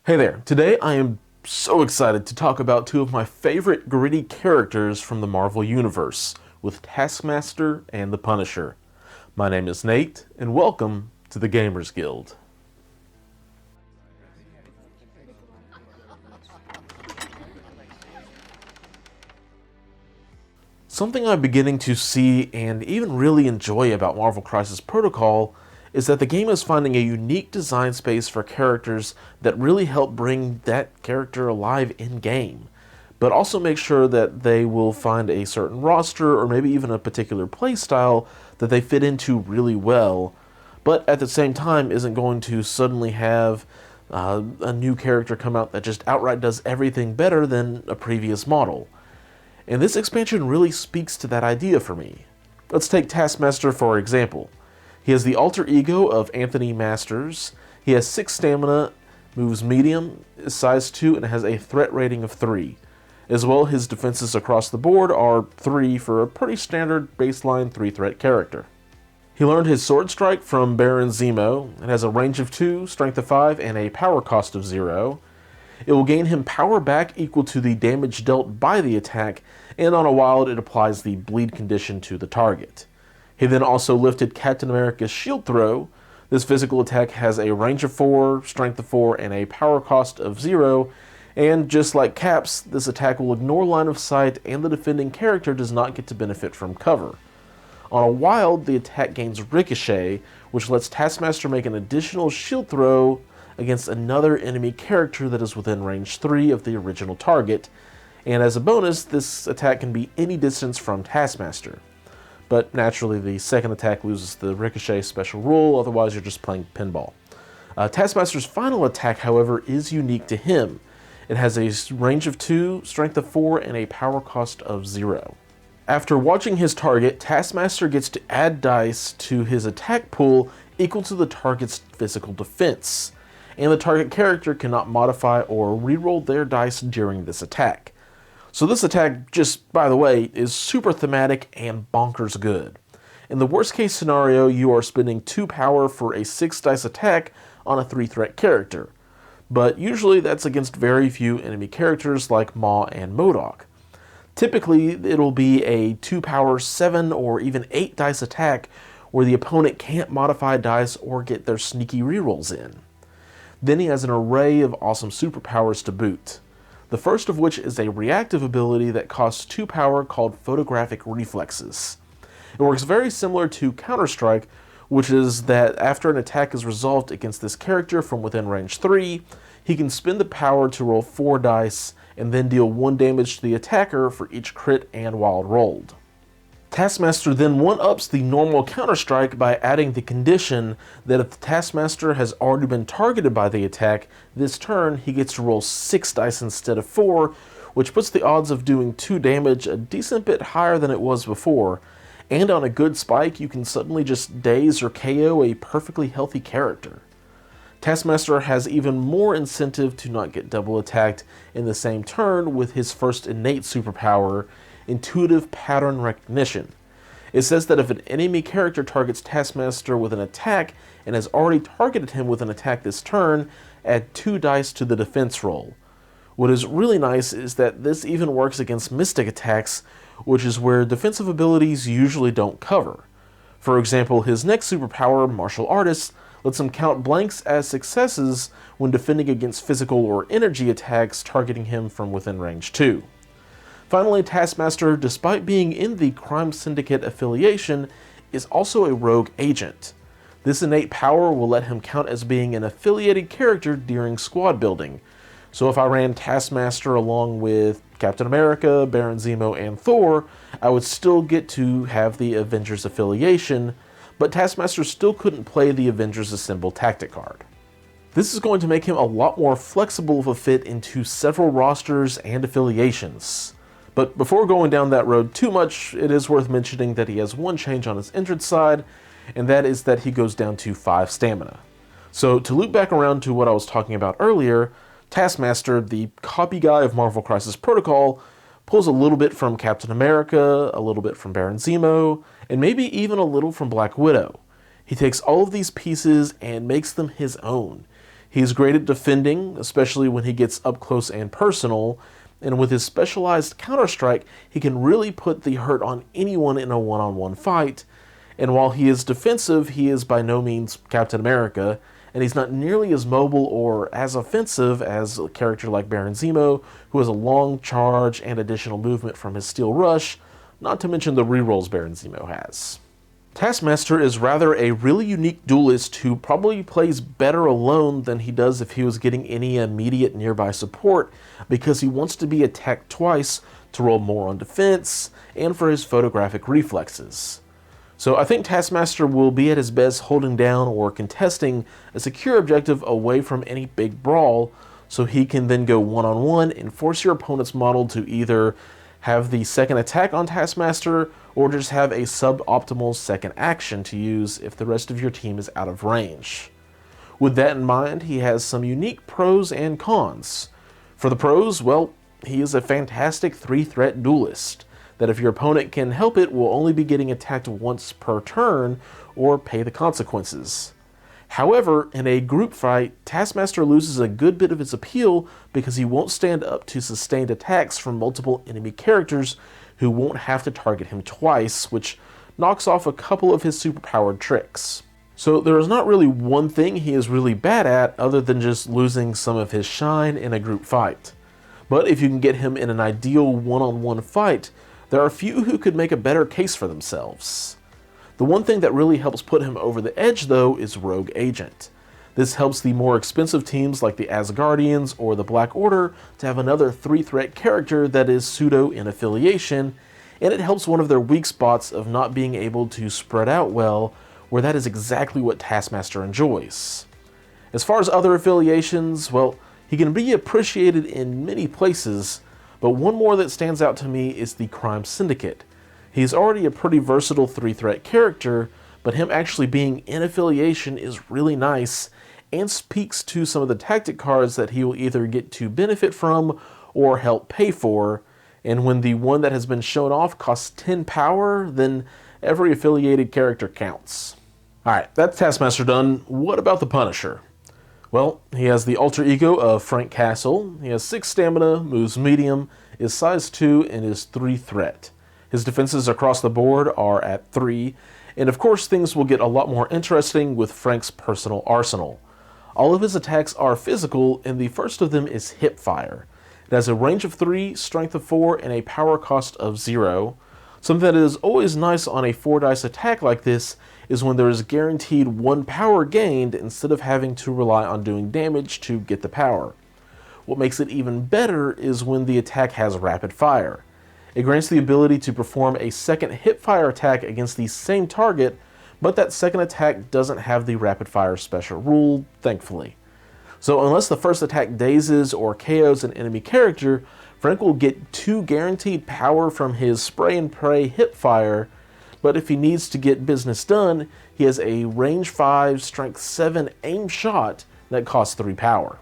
Hey there, today I am so excited to talk about two of my favorite gritty characters from the Marvel Universe, with Taskmaster and the Punisher. My name is Nate, and welcome to the Gamers Guild. Something I'm beginning to see and even really enjoy about Marvel Crisis Protocol is that the game is finding a unique design space for characters that really help bring that character alive in-game, but also make sure that they will find a certain roster or maybe even a particular playstyle that they fit into really well, but at the same time isn't going to suddenly have a new character come out that just outright does everything better than a previous model. And this expansion really speaks to that idea for me. Let's take Taskmaster for example. He has the alter ego of Anthony Masters. He has 6 stamina, moves medium, is size 2, and has a threat rating of 3. As well, his defenses across the board are 3 for a pretty standard baseline 3-threat character. He learned his sword strike from Baron Zemo. It has a range of 2, strength of 5, and a power cost of 0. It will gain him power back equal to the damage dealt by the attack, and on a wild it applies the bleed condition to the target. He then also lifted Captain America's shield throw. This physical attack has a range of 4, strength of 4, and a power cost of 0, and just like Cap's, this attack will ignore line of sight and the defending character does not get to benefit from cover. On a wild, the attack gains Ricochet, which lets Taskmaster make an additional shield throw against another enemy character that is within range 3 of the original target, and as a bonus, this attack can be any distance from Taskmaster. But naturally, the second attack loses the Ricochet special rule, otherwise you're just playing pinball. Taskmaster's final attack, however, is unique to him. It has a range of 2, strength of 4, and a power cost of 0. After watching his target, Taskmaster gets to add dice to his attack pool equal to the target's physical defense, and the target character cannot modify or reroll their dice during this attack. So this attack, just by the way, is super thematic and bonkers good. In the worst case scenario, you are spending 2 power for a 6 dice attack on a 3-threat character, but usually that's against very few enemy characters like Maw and MODOK. Typically, it'll be a 2 power 7 or even 8 dice attack where the opponent can't modify dice or get their sneaky rerolls in. Then he has an array of awesome superpowers to boot. The first of which is a reactive ability that costs 2 power called Photographic Reflexes. It works very similar to Counter-Strike, which is that after an attack is resolved against this character from within range 3, he can spend the power to roll 4 dice and then deal 1 damage to the attacker for each crit and wild rolled. Taskmaster then 1-ups the normal Counter-Strike by adding the condition that if the Taskmaster has already been targeted by the attack, this turn he gets to roll 6 dice instead of 4, which puts the odds of doing 2 damage a decent bit higher than it was before, and on a good spike you can suddenly just daze or KO a perfectly healthy character. Taskmaster has even more incentive to not get double attacked in the same turn with his first innate superpower, Intuitive Pattern Recognition. It says that if an enemy character targets Taskmaster with an attack and has already targeted him with an attack this turn, add 2 dice to the defense roll. What is really nice is that this even works against mystic attacks, which is where defensive abilities usually don't cover. For example, his next superpower, Martial Artist, lets him count blanks as successes when defending against physical or energy attacks targeting him from within range 2. Finally, Taskmaster, despite being in the Crime Syndicate affiliation, is also a rogue agent. This innate power will let him count as being an affiliated character during squad building. So if I ran Taskmaster along with Captain America, Baron Zemo, and Thor, I would still get to have the Avengers affiliation, but Taskmaster still couldn't play the Avengers Assemble tactic card. This is going to make him a lot more flexible of a fit into several rosters and affiliations. But before going down that road too much, it is worth mentioning that he has one change on his entrance side, and that is that he goes down to 5 stamina. So to loop back around to what I was talking about earlier, Taskmaster, the copy guy of Marvel Crisis Protocol, pulls a little bit from Captain America, a little bit from Baron Zemo, and maybe even a little from Black Widow. He takes all of these pieces and makes them his own. He's great at defending, especially when he gets up close and personal, and with his specialized counter-strike, he can really put the hurt on anyone in a one-on-one fight. And while he is defensive, he is by no means Captain America, and he's not nearly as mobile or as offensive as a character like Baron Zemo, who has a long charge and additional movement from his Steel Rush, not to mention the rerolls Baron Zemo has. Taskmaster is rather a really unique duelist who probably plays better alone than he does if he was getting any immediate nearby support, because he wants to be attacked twice to roll more on defense and for his photographic reflexes. So I think Taskmaster will be at his best holding down or contesting a secure objective away from any big brawl, so he can then go one-on-one and force your opponent's model to either have the second attack on Taskmaster, or just have a suboptimal second action to use if the rest of your team is out of range. With that in mind, he has some unique pros and cons. For the pros, well, he is a fantastic 3-threat duelist, that if your opponent can help it, will only be getting attacked once per turn, or pay the consequences. However, in a group fight, Taskmaster loses a good bit of his appeal because he won't stand up to sustained attacks from multiple enemy characters who won't have to target him twice, which knocks off a couple of his superpowered tricks. So there is not really one thing he is really bad at other than just losing some of his shine in a group fight. But if you can get him in an ideal one-on-one fight, there are few who could make a better case for themselves. The one thing that really helps put him over the edge, though, is Rogue Agent. This helps the more expensive teams like the Asgardians or the Black Order to have another 3-threat character that is pseudo-in-affiliation, and it helps one of their weak spots of not being able to spread out well, where that is exactly what Taskmaster enjoys. As far as other affiliations, well, he can be appreciated in many places, but one more that stands out to me is the Crime Syndicate. He's already a pretty versatile 3-threat character, but him actually being in affiliation is really nice and speaks to some of the tactic cards that he will either get to benefit from or help pay for. And when the one that has been shown off costs 10 power, then every affiliated character counts. Alright, that's Taskmaster done. What about the Punisher? Well, he has the alter ego of Frank Castle. He has 6 stamina, moves medium, is size 2, and is 3-threat. His defenses across the board are at 3, and of course things will get a lot more interesting with Frank's personal arsenal. All of his attacks are physical, and the first of them is Hipfire. It has a range of 3, strength of 4, and a power cost of 0. Something that is always nice on a 4-dice attack like this is when there is guaranteed 1 power gained instead of having to rely on doing damage to get the power. What makes it even better is when the attack has rapid fire. It grants the ability to perform a second hipfire attack against the same target, but that second attack doesn't have the rapid fire special rule, thankfully. So unless the first attack dazes or KOs an enemy character, Frank will get 2 guaranteed power from his spray and pray hipfire, but if he needs to get business done, he has a range 5, strength 7 aim shot that costs 3 power.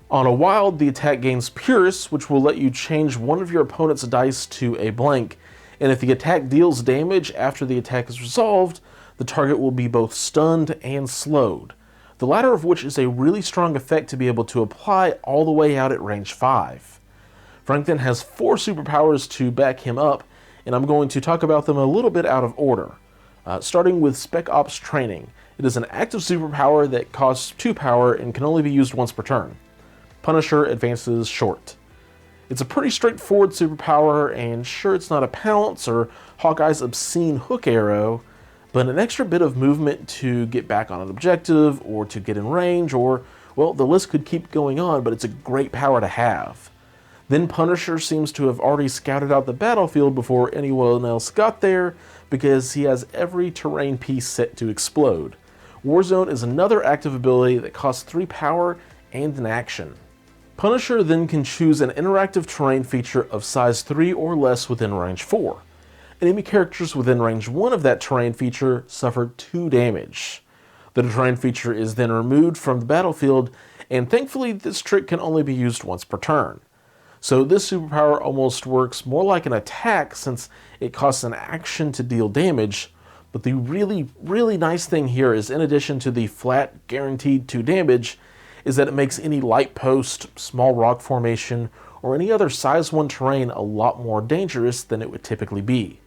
On a wild, the attack gains Purus, which will let you change one of your opponent's dice to a blank, and if the attack deals damage after the attack is resolved, the target will be both stunned and slowed, the latter of which is a really strong effect to be able to apply all the way out at range 5. Frank then has 4 superpowers to back him up, and I'm going to talk about them a little bit out of order. Starting with Spec Ops Training. It is an active superpower that costs 2 power and can only be used once per turn. Punisher advances short. It's a pretty straightforward superpower, and sure, it's not a Pounce or Hawkeye's obscene hook arrow, but an extra bit of movement to get back on an objective, or to get in range, or, well, the list could keep going on, but it's a great power to have. Then Punisher seems to have already scouted out the battlefield before anyone else got there, because he has every terrain piece set to explode. Warzone is another active ability that costs 3 power and an action. Punisher then can choose an interactive terrain feature of size 3 or less within range 4. Enemy characters within range 1 of that terrain feature suffer 2 damage. The terrain feature is then removed from the battlefield, and thankfully this trick can only be used once per turn. So this superpower almost works more like an attack since it costs an action to deal damage, but the really nice thing here is in addition to the flat guaranteed 2 damage, is that it makes any light post, small rock formation, or any other size 1 terrain a lot more dangerous than it would typically be.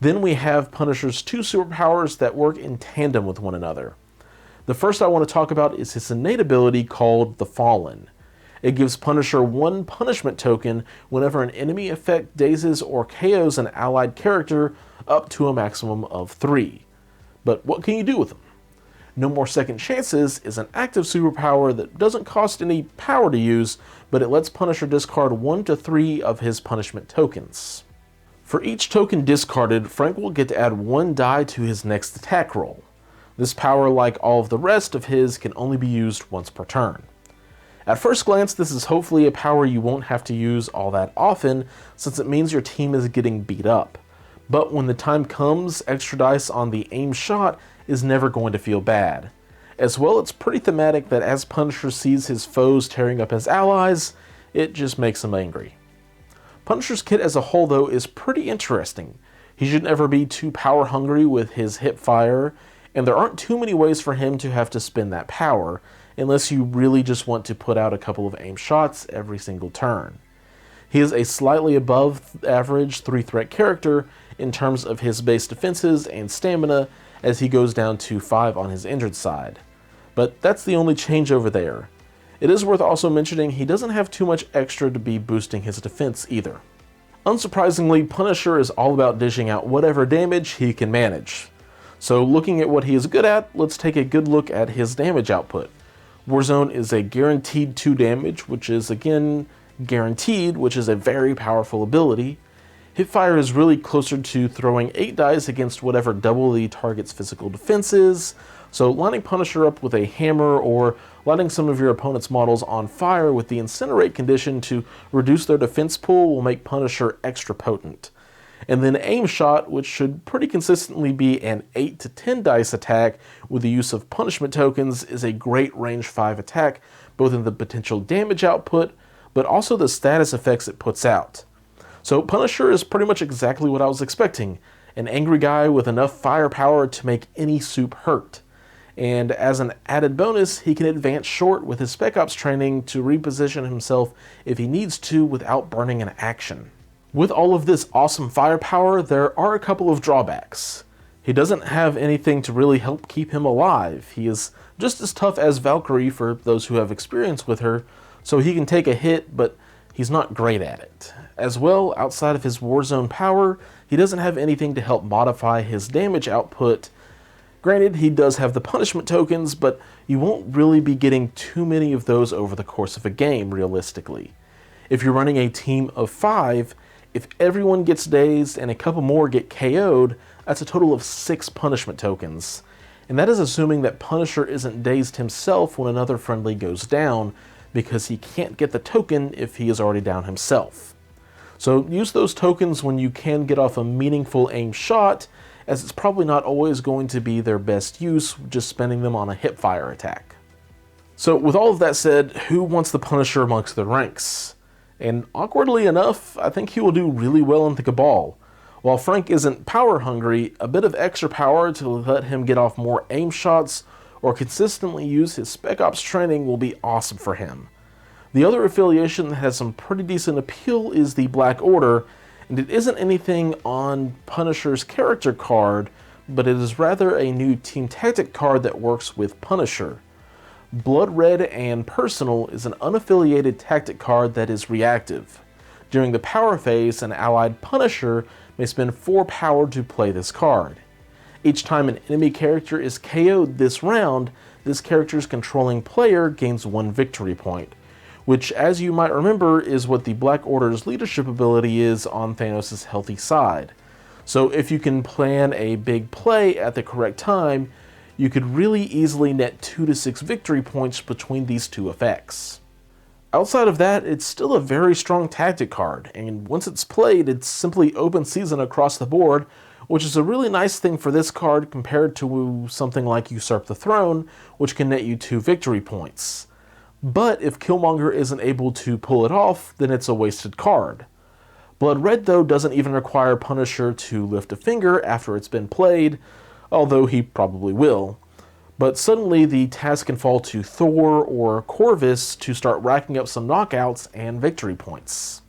Then we have Punisher's 2 superpowers that work in tandem with one another. The first I want to talk about is his innate ability called the Fallen. It gives Punisher 1 punishment token whenever an enemy effect dazes or KOs an allied character, up to a maximum of 3. But what can you do with them? No More Second Chances is an active superpower that doesn't cost any power to use, but it lets Punisher discard 1 to 3 of his punishment tokens. For each token discarded, Frank will get to add 1 die to his next attack roll. This power, like all of the rest of his, can only be used once per turn. At first glance, this is hopefully a power you won't have to use all that often, since it means your team is getting beat up. But when the time comes, extra dice on the aim shot is never going to feel bad. As well, it's pretty thematic that as Punisher sees his foes tearing up his allies, it just makes him angry. Punisher's kit as a whole, though, is pretty interesting. He should never be too power hungry with his hip fire, and there aren't too many ways for him to have to spend that power, unless you really just want to put out a couple of aim shots every single turn. He is a slightly above average 3-threat character in terms of his base defenses and stamina, as he goes down to 5 on his injured side. But that's the only change over there. It is worth also mentioning he doesn't have too much extra to be boosting his defense either. Unsurprisingly, Punisher is all about dishing out whatever damage he can manage. So looking at what he is good at, let's take a good look at his damage output. Warzone is a guaranteed 2 damage, which is again guaranteed, which is a very powerful ability. Hipfire is really closer to throwing 8 dice against whatever double the target's physical defense is, so lining Punisher up with a hammer or lighting some of your opponent's models on fire with the Incinerate condition to reduce their defense pool will make Punisher extra potent. And then Aim Shot, which should pretty consistently be an 8 to 10 dice attack with the use of punishment tokens, is a great range 5 attack, both in the potential damage output, but also the status effects it puts out. So Punisher is pretty much exactly what I was expecting, an angry guy with enough firepower to make any soup hurt. And as an added bonus, he can advance short with his Spec Ops training to reposition himself if he needs to without burning an action. With all of this awesome firepower, there are a couple of drawbacks. He doesn't have anything to really help keep him alive. He is just as tough as Valkyrie for those who have experience with her, so he can take a hit, but he's not great at it. As well, outside of his Warzone power, he doesn't have anything to help modify his damage output. Granted, he does have the punishment tokens, but you won't really be getting too many of those over the course of a game, realistically. If you're running a team of 5, if everyone gets dazed and a couple more get KO'd, that's a total of 6 punishment tokens. And that is assuming that Punisher isn't dazed himself when another friendly goes down, because he can't get the token if he is already down himself. So use those tokens when you can get off a meaningful aim shot, as it's probably not always going to be their best use just spending them on a hipfire attack. So with all of that said, who wants the Punisher amongst the ranks? And awkwardly enough, I think he will do really well in the Cabal. While Frank isn't power hungry, a bit of extra power to let him get off more aim shots or consistently use his Spec Ops training will be awesome for him. The other affiliation that has some pretty decent appeal is the Black Order, and it isn't anything on Punisher's character card, but it is rather a new team tactic card that works with Punisher. Blood Red and Personal is an unaffiliated tactic card that is reactive. During the power phase, an allied Punisher may spend 4 power to play this card. Each time an enemy character is KO'd this round, this character's controlling player gains 1 victory point, which, as you might remember, is what the Black Order's leadership ability is on Thanos' healthy side. So if you can plan a big play at the correct time, you could really easily net 2 to 6 victory points between these 2 effects. Outside of that, it's still a very strong tactic card, and once it's played, it's simply open season across the board, which is a really nice thing for this card compared to something like Usurp the Throne, which can net you 2 victory points. But if Killmonger isn't able to pull it off, then it's a wasted card. Blood Red, though, doesn't even require Punisher to lift a finger after it's been played, although he probably will. But suddenly the task can fall to Thor or Corvus to start racking up some knockouts and victory points.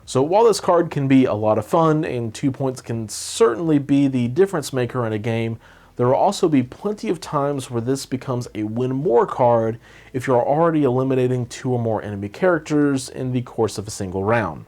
So while this card can be a lot of fun, and 2 points can certainly be the difference maker in a game, there will also be plenty of times where this becomes a win more card if you're already eliminating 2 or more enemy characters in the course of a single round.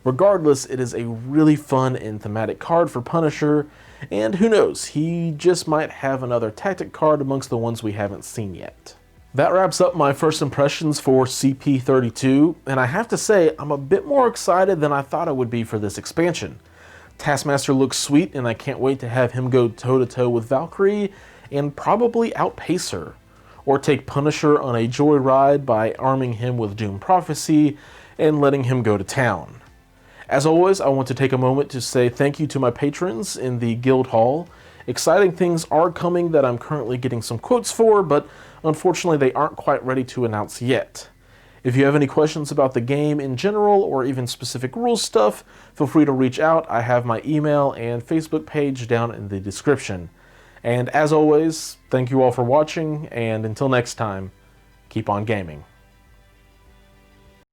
Regardless, it is a really fun and thematic card for Punisher, and who knows, he just might have another tactic card amongst the ones we haven't seen yet. That wraps up my first impressions for CP32, and I have to say, I'm a bit more excited than I thought I would be for this expansion. Taskmaster looks sweet, and I can't wait to have him go toe-to-toe with Valkyrie and probably outpace her, or take Punisher on a joyride by arming him with Doom Prophecy and letting him go to town. As always, I want to take a moment to say thank you to my patrons in the Guild Hall. Exciting things are coming that I'm currently getting some quotes for, but unfortunately they aren't quite ready to announce yet. If you have any questions about the game in general, or even specific rules stuff, feel free to reach out. I have my email and Facebook page down in the description. And as always, thank you all for watching, and until next time, keep on gaming.